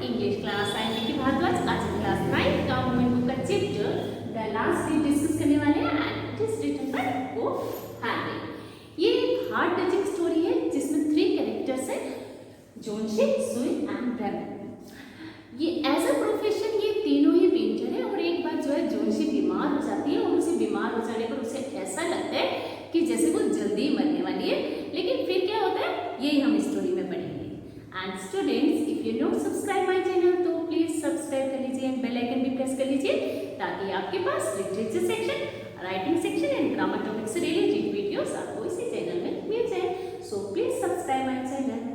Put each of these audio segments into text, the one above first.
English class आईने की भारद्वाज आज क्लास 9 गवर्नमेंट बुक का chapter the last day discuss करने वाले हैं and it is written by को हैरी। ये एक हार्ट टचिंग स्टोरी है जिसमें 3 कैरेक्टर्स हैं, जोनशी, सुई एंड ब्रेमन। ये एज अ प्रोफेशन ये तीनों ही पेंटर है और एक बार जो है जोनशी बीमार हो जाती है और उसे बीमार हो जाने पर उसे ऐसा लगता है कि जैसे वो जल्दी ही मरने वाली है, लेकिन फिर क्या होता है यही हम स्टोरी में पढ़ेंगे। And students, if you not subscribe my channel तो प्लीज सब्सक्राइब कर लीजिए एंड बेल आइकन भी प्रेस कर लीजिए ताकि आपके पास literature section, writing section and grammar topic से रिलेटेड वीडियोस आपको इसी चैनल में मिल जाए। So please subscribe my channel.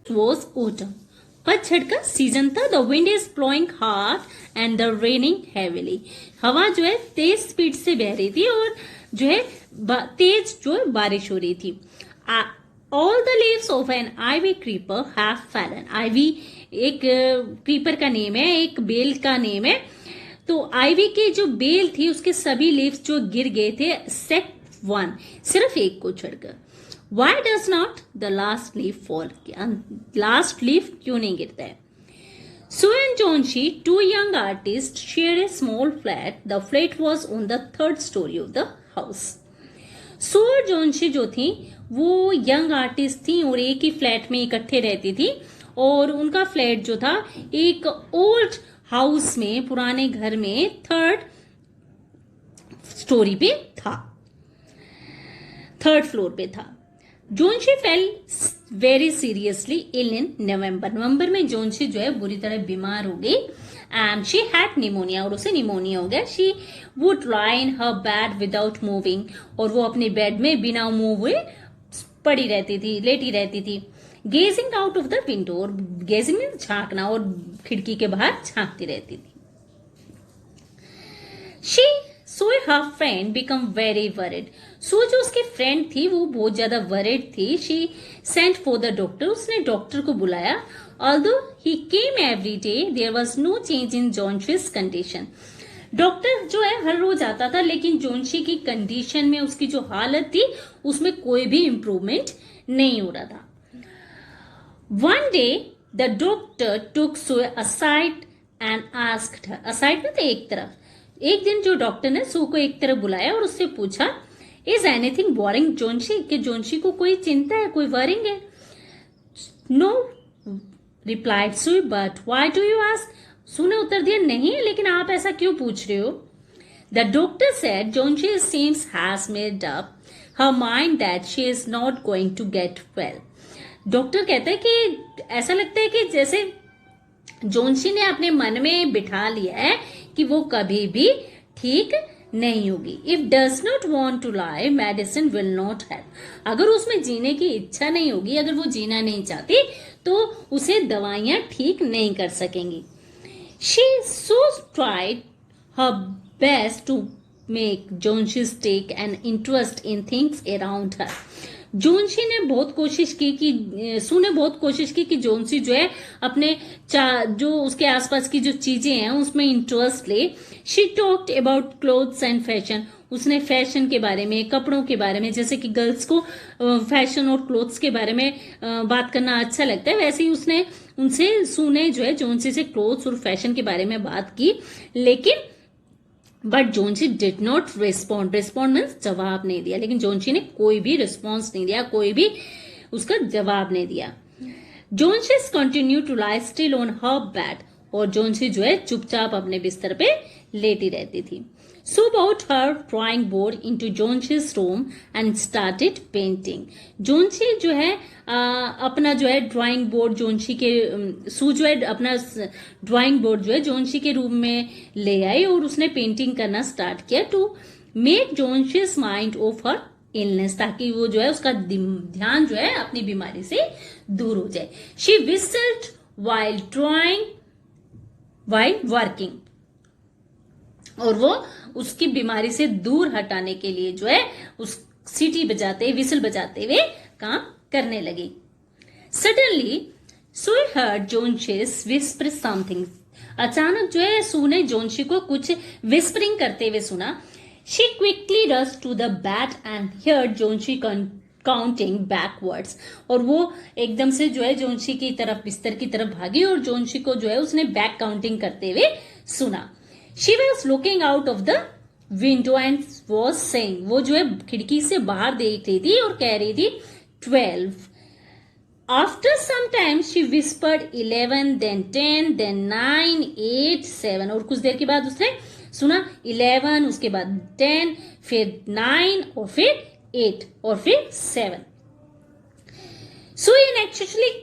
Was autumn. पतझड़ का सीजन था। The wind is blowing hard and the raining heavily. हवा जो है तेज स्पीड से बह रही थी और जो है तेज जो है बारिश हो रही थी। All the leaves of an ivy creeper have fallen. Ivy एक क्रीपर का नेम है, एक बेल का नेम है। तो आईवी की जो बेल थी उसके सभी लीव्स जो गिर गए थे एक्सेप्ट वन, सिर्फ एक को छोड़कर। Why does not the last leaf fall? Last leaf क्यों नहीं गिरता है? Sue and Jonshi, 2 young artists, shared a small flat. The flat was on the 3rd story of the house. Sue और Johnsy जो थी वो यंग आर्टिस्ट थी और एक ही फ्लैट में इकट्ठे रहती थी और उनका फ्लैट जो था एक ओल्ड हाउस में, पुराने घर में 3rd स्टोरी पे था, 3rd फ्लोर पे था। जोनशी फेल वेरी सीरियसली इल इन नवंबर में जोनशी जो है बुरी तरह बीमार हो गई एंड शी हैड निमोनिया और उसे निमोनिया हो गया। She would lie in her bed without moving और वो अपने बेड में बिना मूव हुए पड़ी रहती थी, लेटी रहती थी। Gazing out of the window, और गेजिंग में झांकना और खिड़की के बाहर झांकती रहती थी। She so her friend become very worried. So जो उसकी फ्रेंड थी वो बहुत ज्यादा वरिड थी। She sent for the doctor, उसने डॉक्टर को बुलाया। Although he came every day there was no change in Johnsy's condition. Doctor जो है हर रोज आता था लेकिन जोनशी की कंडीशन में, उसकी जो हालत थी उसमें कोई भी इंप्रूवमेंट नहीं हो रहा था। One day the doctor took so aside and asked her. Aside में तो एक तरफ। एक दिन जो डॉक्टर ने सू को एक तरफ बुलाया और उससे पूछा, इज एनीथिंग वरिंग जोनशी, कि जोनशी को कोई चिंता है, कोई वरिंग है? No replied Sue, but why do you ask? Sue ने उत्तर दिया, नहीं, लेकिन आप ऐसा क्यों पूछ रहे हो? The doctor said Johnsy seems has made up her mind that she is not going to get well. Doctor कहता है कि ऐसा लगता है कि जैसे जोनशी ने अपने मन में बिठा लिया है कि वो कभी भी ठीक नहीं होगी। If does not want to live medicine will not help. अगर उसमें जीने की इच्छा नहीं होगी, अगर वो जीना नहीं चाहती तो उसे दवाइयां ठीक नहीं कर सकेंगी। She so tried her best to make Johnsy take an interest in things around her. Johnsy ने बहुत कोशिश की कि सू ने बहुत कोशिश की कि जोनशी जो है अपने जो उसके आसपास की जो चीजें हैं उसमें इंटरेस्ट ले। She talked about clothes and fashion. उसने फैशन के बारे में, कपड़ों के बारे में, जैसे कि गर्ल्स को फैशन और क्लोथ्स के बारे में बात करना अच्छा लगता है, वैसे ही उसने उनसे सू ने जो है जोनशी से क्लोथ्स और फैशन के बारे में बात की, लेकिन but Johnsy did not respond. Respond means जवाब नहीं दिया, लेकिन जोनशी ने कोई भी रिस्पॉन्स नहीं दिया, कोई भी उसका जवाब नहीं दिया। Johnsy continue to lie still on her bed, और जोनशी जो है चुपचाप अपने बिस्तर पे लेटी रहती थी। सू brought her drawing board into जोनशी's room and started painting. जोनशी जो है अपना जो है ड्राइंग बोर्ड जोनशी के सू जो है अपना ड्राइंग बोर्ड जो है जोनशी के रूम में ले आई और उसने पेंटिंग करना स्टार्ट किया to make Johnsy's mind of her illness, ताकि वो जो है उसका ध्यान जो है अपनी बीमारी से दूर हो जाए। She whistled while drawing while working, और वो उसकी बीमारी से दूर हटाने के लिए जो है उस सीटी बजाते, विसल बजाते हुए काम करने लगी। सडनली सू हर्ड जोनशी's विस्पर समथिंग। अचानक जो है सू ने जोनशी को कुछ विस्परिंग करते हुए सुना। She quickly rush to the bed and heard Johnsy counting backwards, और वो एकदम से जो है जोनशी की तरफ, बिस्तर की तरफ भागी और जोनशी को जो है उसने बैक काउंटिंग करते हुए सुना. She was looking out of the window and was saying, वो जो है खिड़की से बाहर देख रही थी और कह रही थी 12. After some time she whispered 11, then 10, then 9, 8, 7, और कुछ देर के बाद उसने सुना 11, उसके बाद 10, फिर 9 और फिर 8 और फिर 7. Suyin actually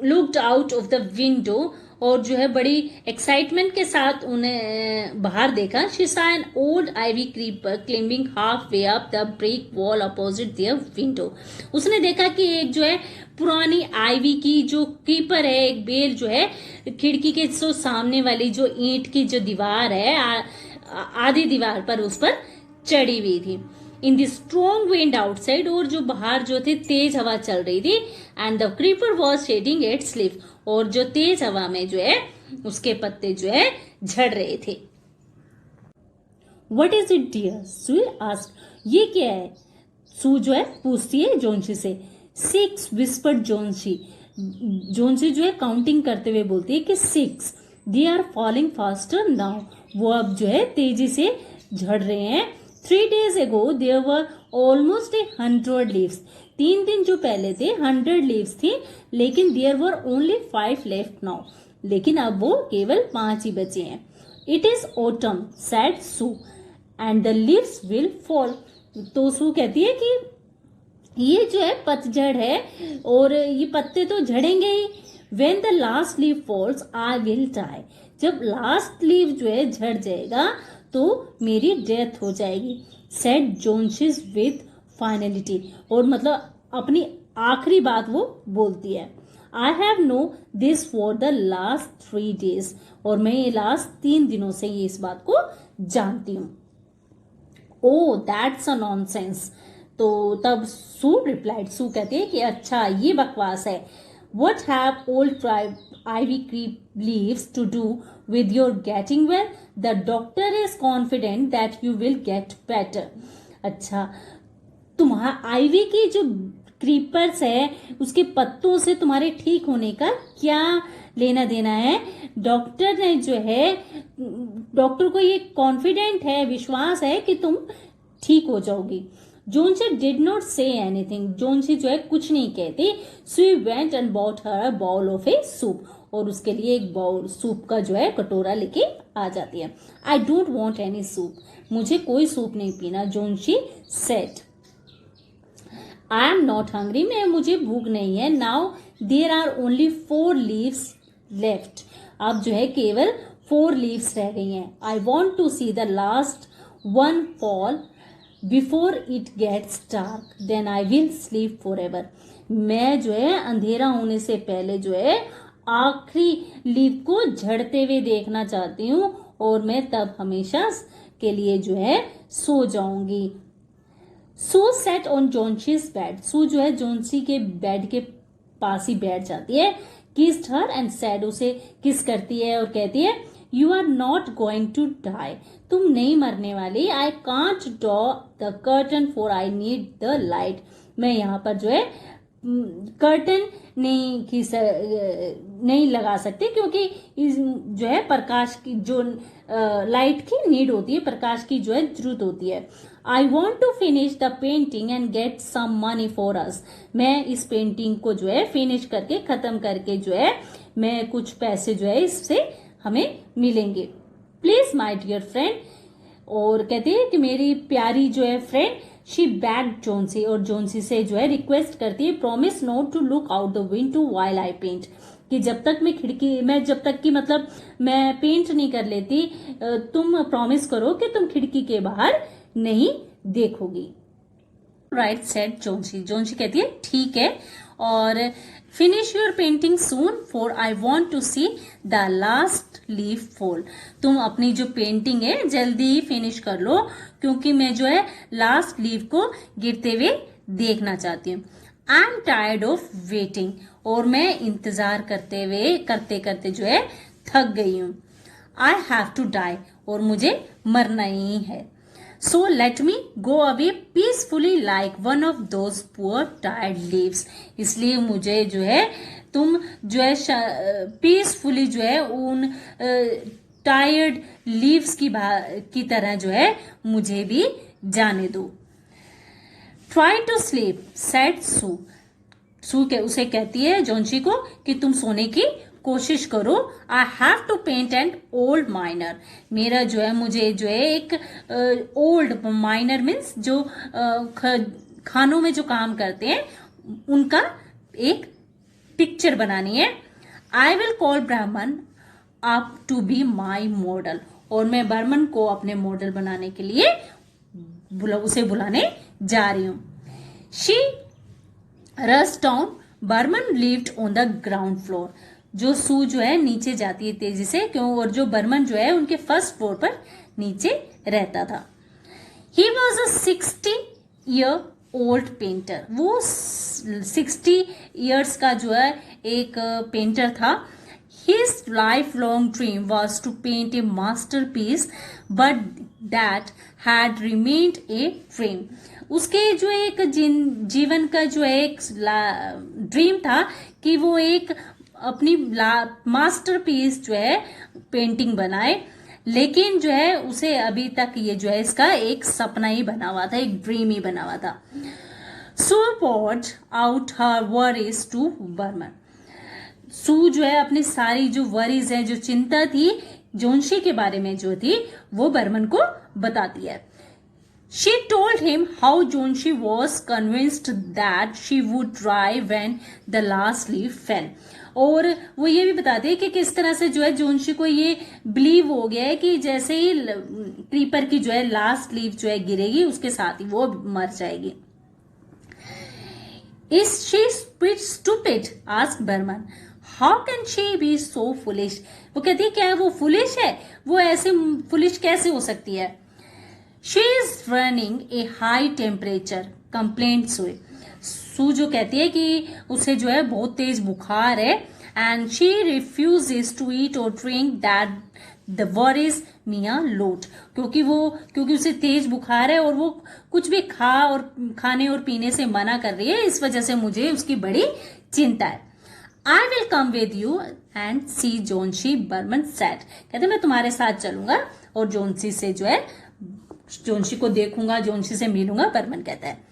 looked out of the window, और जो है बड़ी एक्साइटमेंट के साथ उन्हें बाहर देखा. She saw an old ivy creeper climbing halfway up the brick wall opposite their window. उसने देखा कि एक जो है पुरानी आईवी की जो क्रीपर है, एक बेल जो है खिड़की के जो सामने वाली जो ईंट की जो दीवार है, आधी दीवार पर उस पर चढ़ी हुई थी. In the strong wind outside, और जो बाहर जो थे तेज हवा चल रही थी. And the creeper was shedding its leaf, और जो तेज हवा में जो है उसके पत्ते जो है झड़ रहे थे. What is it dear? Sue asked. ये क्या है? सू जो है पूछती है जोनशी से. 6 whispered जोनशी. जोनशी जो है काउंटिंग करते हुए बोलती है कि 6. They are falling faster now. वो अब जो है तेजी से झड़ रहे हैं. 3 days ago there were almost 100 leaves. 3 दिन जो पहले थे 100 leaves थी, लेकिन there were only 5 left now. लेकिन अब वो केवल 5 ही बचे हैं. It is autumn, said Sue, and the leaves will fall. तो सू कहती है कि ये जो है पतझड़ है और ये पत्ते तो झड़ेंगे ही. When the last leaf falls, I will die. जब लास्ट लीव जो है झड़ जाएगा तो मेरी डेथ हो जाएगी. Said Joneshes with finality. और मतलब अपनी आखिरी बात वो बोलती है. I have known this for the last 3 days. और मैं ये लास्ट 3 दिनों से ये इस बात को जानती हूँ. Oh, that's a nonsense. तो तब सू रिप्लाइड, सू कहती है कि अच्छा ये बकवास है. What have old ivy creep leaves to do with your getting well? The doctor is confident that you will get better. अच्छा, तुम्हारा आईवी की जो क्रीपर्स है उसके पत्तों से तुम्हारे ठीक होने का क्या लेना देना है? डॉक्टर ने जो है, डॉक्टर को ये कॉन्फिडेंट है, विश्वास है कि तुम ठीक हो जाओगी. Johnsy did not say anything. Johnsy जो है कुछ नहीं कहती. She went and bought her a bowl of a soup, और उसके लिए एक बाउल सूप का जो है कटोरा लेके आ जाती है. I don't want any soup. मुझे कोई सूप नहीं पीना. Johnsy said. I am not hungry. मुझे भूख नहीं है. Now there are only 4 leaves left. अब जो है केवल 4 लीव्स रह गई हैं. I want to see the last one fall before it gets dark, then I will sleep for ever. मैं जो है अंधेरा होने से पहले जो है आखिरी लीव को झड़ते हुए देखना चाहती हूँ, और मैं तब हमेशा के लिए जो है सो जाऊंगी. सू सेट ऑन जोनशीज बेड. सू जो है जोनशी के बेड के पास ही बैठ जाती है. Kissed her and said. उसे किस करती है और कहती है you are not going to die. तुम नहीं मरने वाली. I can't draw the curtain for I need the light. मैं यहाँ पर जो है कर्टन नहीं लगा सकती क्योंकि जो है प्रकाश की जो लाइट की नीड होती है, प्रकाश की जो है जरूरत होती है. I want to finish the painting and get some money for us. मैं इस पेंटिंग को जो है फिनिश करके, खत्म करके जो है मैं कुछ पैसे जो है इससे हमें मिलेंगे. Please my dear friend. और कहती है कि मेरी प्यारी जो है फ्रेंड. She begged Johnsy. और जोनसी से जो है रिक्वेस्ट करती है promise not to look out the window while I paint. कि जब तक मैं जब तक कि मतलब मैं पेंट नहीं कर लेती, तुम प्रॉमिस करो कि तुम खिड़की के बाहर नहीं देखोगी. Right said Johnsy. जोनसी कहती है ठीक है, और finish your painting soon for I want to see the last leaf fall. तुम अपनी जो पेंटिंग है जल्दी ही फिनिश कर लो, क्योंकि मैं जो है लास्ट लीफ को गिरते हुए देखना चाहती हूँ. I am tired of waiting. और मैं इंतजार करते हुए करते करते जो है थक गई हूँ. I have to die. और मुझे मरना ही है. So let me go away peacefully like one of those poor tired leaves. इसलिए मुझे जो है तुम जो है पीसफुली जो है उन टायर्ड लीव्स की तरह जो है मुझे भी जाने दो। ट्राई टू स्लीप सेड सू। सू उसे कहती है जोंशी को कि तुम सोने की कोशिश करो। I have to paint an old miner. मेरा जो है मुझे जो है एक ओल्ड माइनर मीन्स जो खानों में जो काम करते हैं उनका एक पिक्चर बनानी है। I will call Behrman up to be my model. और मैं बर्मन को अपने मॉडल बनाने के लिए उसे बुलाने जा रही हूं। She rush down. Behrman lived on the ground floor. जो सू जो है नीचे जाती है तेजी से क्यों, और जो बर्मन जो है उनके फर्स्ट फ्लोर पर नीचे रहता था। He was a 60-year old painter. वो 60 ईयर्स का जो है एक पेंटर था। His lifelong dream was to paint a masterpiece, but that had remained a dream. उसके जो एक जीवन का जो एक ड्रीम था कि वो एक अपनी मास्टरपीस जो है पेंटिंग बनाए, लेकिन जो है उसे अभी तक ये जो है इसका एक सपना ही बना हुआ था, एक ड्रीम ही बना हुआ था। So poured out her worries to Burman. सू जो है अपनी सारी जो वरीज है, जो चिंता थी जोंशी के बारे में जो थी, वो बर्मन को बताती है। She told him how Johnsy was convinced that she would try when the last leaf fell. और वो ये भी बताती है कि किस तरह से जो है जोंशी को ये बिलीव हो गया है कि जैसे ही क्रीपर की जो है लास्ट लीफ जो है गिरेगी उसके साथ ही वो मर जाएगी। Is she stupid asked Behrman. How can she be so foolish. वो कहती है क्या वो फुलिश है, वो ऐसे फुलिश कैसे हो सकती है। She is running a high temperature complaint Sue जो कहती है कि उसे जो है बहुत तेज बुखार है। And she refuses to eat और drink that the worries me a lot. क्योंकि उसे तेज बुखार है और वो कुछ भी खाने और पीने से मना कर रही है, इस वजह से मुझे उसकी बड़ी चिंता है। I will come with you and see Johnsy Behrman said. कहते मैं तुम्हारे साथ चलूंगा और जोंशी से जो है जोंशी को देखूंगा, जोंशी से मिलूंगा, बर्मन कहता है।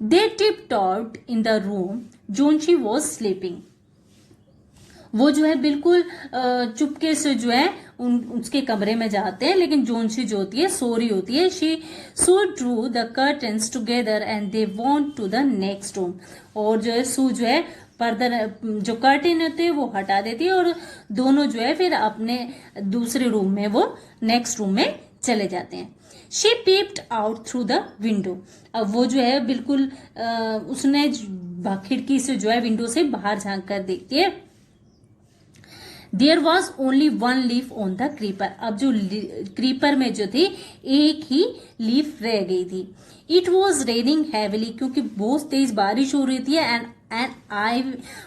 They tiptoed in the room. Johnsy was sleeping. वो जो है बिल्कुल चुपके से जो है उसके कमरे में जाते हैं, लेकिन जोंशी जो होती है सो रही होती है। She Sue drew the curtains together and they went to the next room. और जो है सू जो है पर्दा जो कर्टेन होते हैं वो हटा देती है और दोनों जो है फिर अपने दूसरे रूम में वो नेक्स्ट रूम में चले जाते हैं। She peeped out through the window. अब वो जो है बिल्कुल उसने खिड़की से जो है विंडो से बाहर झांक कर देखती है। There was only one leaf on the creeper. अब जो क्रीपर में जो थी एक ही लीफ रह गई थी। It was raining heavily. क्योंकि बहुत तेज बारिश हो रही थी and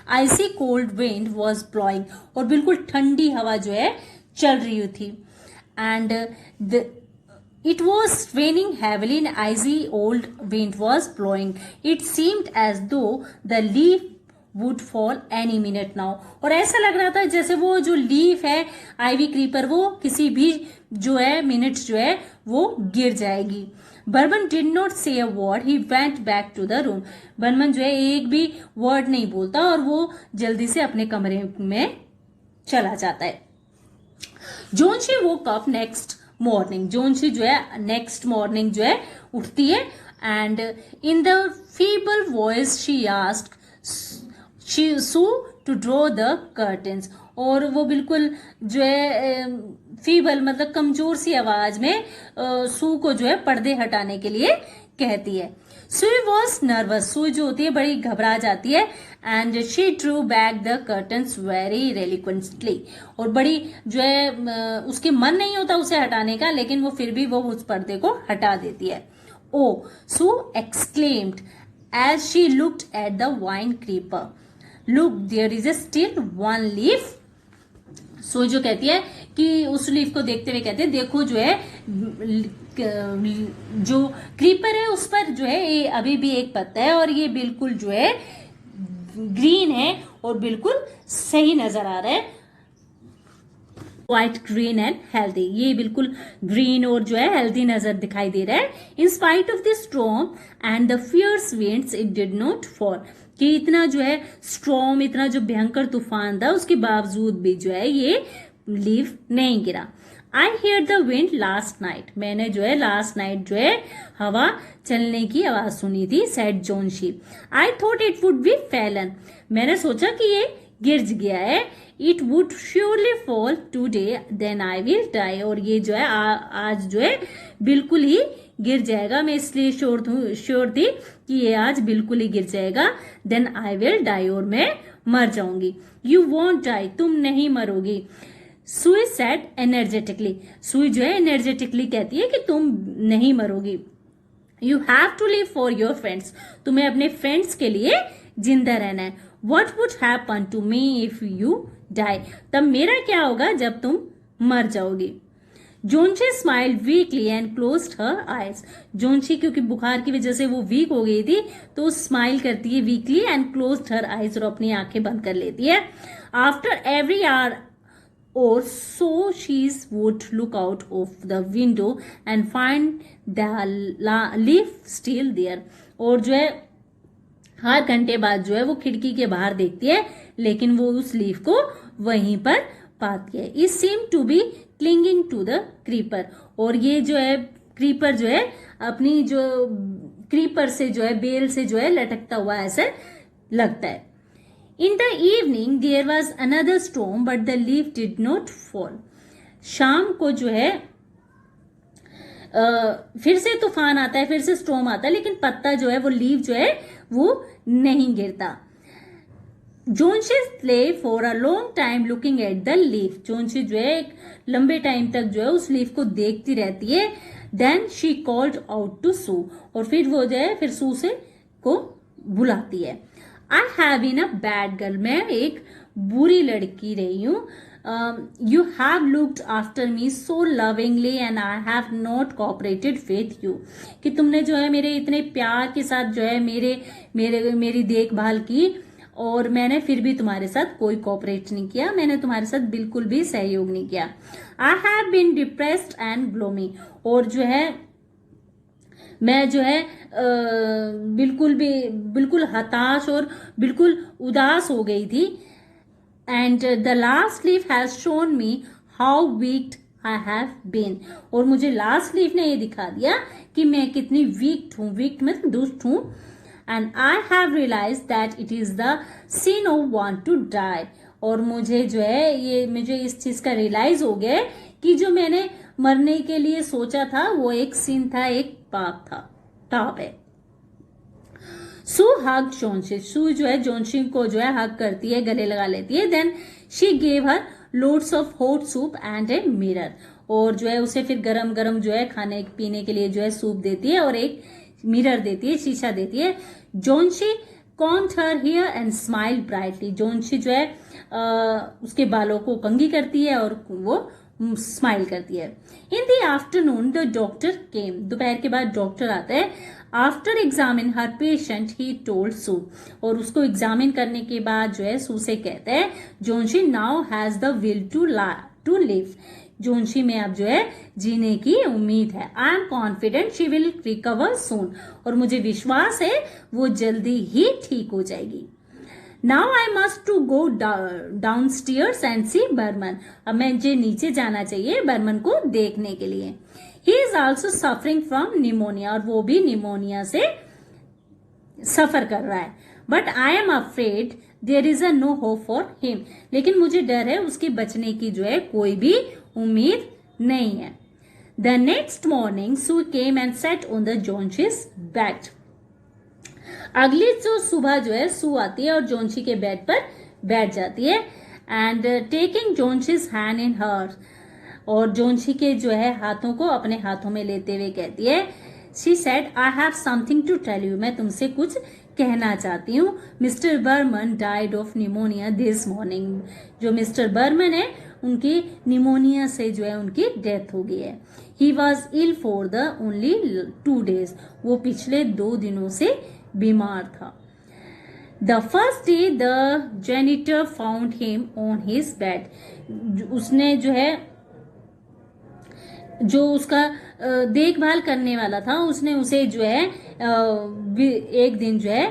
icy cold wind was blowing. और बिल्कुल ठंडी हवा जो है चल रही थी। And it was raining heavily and icy old wind was blowing. It seemed as though the leaf would fall any minute now. और ऐसा लग रहा था जैसे वो जो लीफ है आईवी क्रीपर वो किसी भी जो है मिनट्स जो है वो गिर जाएगी। Burman did not say a word. He went back to the room. Burman जो है एक भी वर्ड नहीं बोलता और वो जल्दी से अपने कमरे में चला जाता है। Johnsy woke up next morning. Johnsy जो है नेक्स्ट मॉर्निंग जो है उठती है and in the feeble voice she asked Sue to draw the curtains. और वो बिल्कुल जो है फीबल मतलब कमजोर सी आवाज में सू को जो है पर्दे हटाने के लिए कहती है। सुई वॉज नर्वस। सुई जो होती है बड़ी घबरा जाती है and she drew back the curtains very reluctantly. और बड़ी जो है उसके मन नहीं होता उसे हटाने का, लेकिन वो फिर भी वो उस पर्दे को हटा देती है। Oh Sue exclaimed as she looked at the vine creeper, look there is a still one leaf. So जो कहती है कि उस लीफ को देखते हुए कहते हैं देखो जो है जो क्रीपर है उस पर जो है ये अभी भी एक पत्ता है और ये बिल्कुल जो है ग्रीन है और बिल्कुल सही नजर आ रहा है, क्वाइट ग्रीन एंड हेल्दी। ये बिल्कुल ग्रीन और जो है हेल्दी नजर दिखाई दे रहा है। In spite of the storm and the fierce winds it did not fall, कि इतना जो है स्टॉर्म, इतना जो भयंकर तूफान था उसके बावजूद भी जो है ये लीफ नहीं गिरा। I hear the wind last night, मैंने जो है लास्ट नाइट जो है हवा चलने की आवाज सुनी थी, said Johnsy. I thought it would be fallen, मैंने सोचा कि ये गिर गया है। It would surely fall today then I will die, और ये जो है आज जो है बिल्कुल ही गिर जाएगा, मैं इसलिए श्योर थी कि ये आज बिल्कुल ही गिर जाएगा। देन आई विल डाई, और मैं मर जाऊंगी। यू वॉन्ट डाई, तुम नहीं मरोगी। सुई सेड एनर्जेटिकली, सुई जो है एनर्जेटिकली कहती है कि तुम नहीं मरोगी। You have to live for your friends, तुम्हें अपने फ्रेंड्स के लिए जिंदा रहना है। What would happen to me if you die, तब मेरा क्या होगा जब तुम मर जाओगी। Johnsy smiled weakly and closed her eyes, Johnsy क्योंकि बुखार की वजह से वो वीक हो गई थी तो स्माइल करती है weekly and closed her eyes, और अपनी आंखें बंद कर लेती है। After every hour or so she would look out of the window and find the leaf still there, और जो है हर घंटे बाद जो है वो खिड़की के बाहर देखती है लेकिन वो उस लीफ को वहीं पर पाती है। It seemed to be clinging to the creeper, और ये जो है क्रीपर जो है अपनी जो क्रीपर से जो है बेल से जो है लटकता हुआ ऐसे लगता है। In the evening there was another storm but the leaf did not fall, शाम को जो है फिर से तूफान आता है, फिर से स्टॉर्म आता है, लेकिन पत्ता जो है वो लीफ जो है वो नहीं गिरता। जोनशी lay for a long time looking at the leaf, जोनशी जो है एक लंबे टाइम तक जो है उस लीफ को देखती रहती है। Then she called out to Sue, और फिर वो जो है फिर सू से को बुलाती है। I have been a bad girl, मैं एक बुरी लड़की रही हूँ। You have looked after me so lovingly and I have not cooperated with you, कि तुमने जो है मेरे इतने प्यार के साथ जो है मेरी देखभाल की और मैंने फिर भी तुम्हारे साथ कोई कोऑपरेट नहीं किया, मैंने तुम्हारे साथ बिल्कुल भी सहयोग नहीं किया। I have been depressed and gloomy, और जो है मैं जो है बिल्कुल हताश और बिल्कुल उदास हो गई थी। And the last leaf has shown me how weak I have been, और मुझे लास्ट लीफ ने ये दिखा दिया कि मैं कितनी वीक हूँ, वीक मतलब दुष्ट हूँ। And I have realise that it is the sin of want to die, और मुझे जो है मुझे इस चीज का रियलाइज हो गया कि जो मैंने मरने के लिए सोचा था वो एक सिन था, एक पाप है। सू हग जोनशी, सू जो है जोनशी को जो है हग करती है, गले लगा लेती है। Then she gave her loads of hot soup and a mirror, और जो है उसे फिर गरम गरम जो है खाने पीने के लिए जो है सूप देती है और एक मिरर देती है, शीशा देती है। जोनशी combed her hair and smiled brightly, जोनशी जो है उसके बालों को कंघी करती है और वो स्माइल करती है। In the afternoon the doctor came, दोपहर के बाद डॉक्टर आता है। After examine her patient he told Sue, और उसको एग्जामिन करने के बाद जो है सू से कहते हैं Johnsy now has the will to live, Johnsy में अब जो है जीने की उम्मीद है। I am confident she will recover soon, और मुझे विश्वास है वो जल्दी ही ठीक हो जाएगी। Now I must to go down stairs and see Behrman, अब मुझे नीचे जाना चाहिए बर्मन को देखने के लिए। He is also suffering from pneumonia, और वो भी निमोनिया से सफर कर रहा है। But I am afraid there is a no hope for him, लेकिन मुझे डर है उसके बचने की जो है कोई भी उम्मीद नहीं है। The next morning Sue came and set on the Johnsy's bed, अगली जो सुबह जो है सू आती है और जोनशी के बेड पर बैठ जाती है। एंड टेकिंग जोनशीज हैंड इन हर, और जोनशी के जो है हाथों को अपने हाथों में लेते हुए कहती है she said I have something to tell you, मैं तुमसे कुछ कहना चाहती हूँ। Mister Behrman died of pneumonia this morning, जो मिस्टर बर्मन है उनके निमोनिया से जो है उनकी डेथ हो गई है। He was ill for the only 2 days, वो पिछले 2 दिनों से बीमार था। The first day the janitor found him on his bed, उसने जो है जो उसका देखभाल करने वाला था उसने उसे जो है एक दिन जो है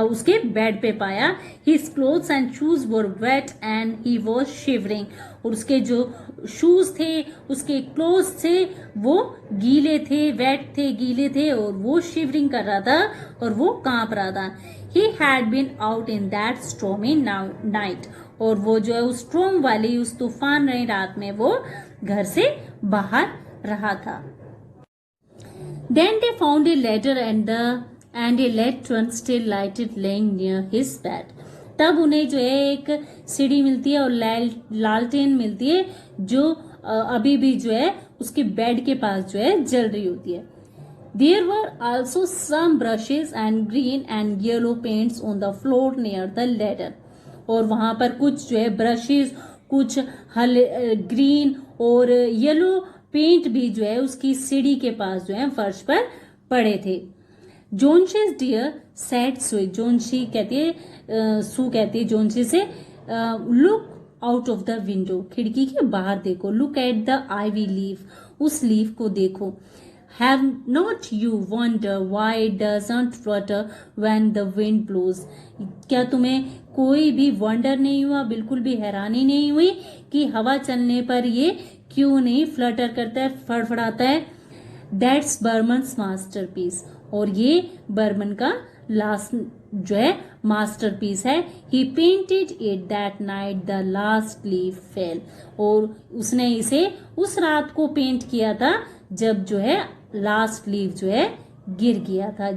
उसके बेड पे पाया। His clothes and shoes were wait and he was shivering, और उसके जो शूज थे उसके क्लोथ्स थे वो गीले थे, वेट थे, गीले थे, और वो शिवरिंग कर रहा था और वो कांप रहा था। He had been out in that stormy night, और वो जो है उस स्टॉर्म वाली उस तूफान रही रात में वो घर से बाहर रहा था। Then they found a ladder and a lantern still lighted laying near his bed. तब उन्हें जो है एक सीढ़ी मिलती है और लालटेन मिलती है जो अभी भी जो है उसके बेड के पास जो है जल रही होती है। There were also some brushes and green and yellow paints on the floor near the ladder. और वहां पर कुछ जो है ब्रशेस, कुछ ग्रीन और येलो पेंट भी जो है उसकी सीढ़ी के पास जो है फर्श पर पड़े थे। जोनशीज डियर सैड सुई, जोनशी कहती है सू कहती है जोनशी से, look out of the window, खिड़की के बाहर देखो। Look at the ivy leaf, उस लीफ को देखो। Have not you wonder why it doesn't flutter when the wind blows? क्या तुम्हें कोई भी वंडर नहीं हुआ, बिल्कुल भी हैरानी नहीं हुई कि हवा चलने पर ये क्यों नहीं फ्लटर करता है, फड़फड़ाता है? That's बर्मन्स मास्टरपीस, और ये बर्मन का लास्ट जो है मास्टरपीस है। He painted it that night the last leaf fell, और उसने इसे उस रात को पेंट किया था जब जो है लास्ट लीफ जो है गिर गया था।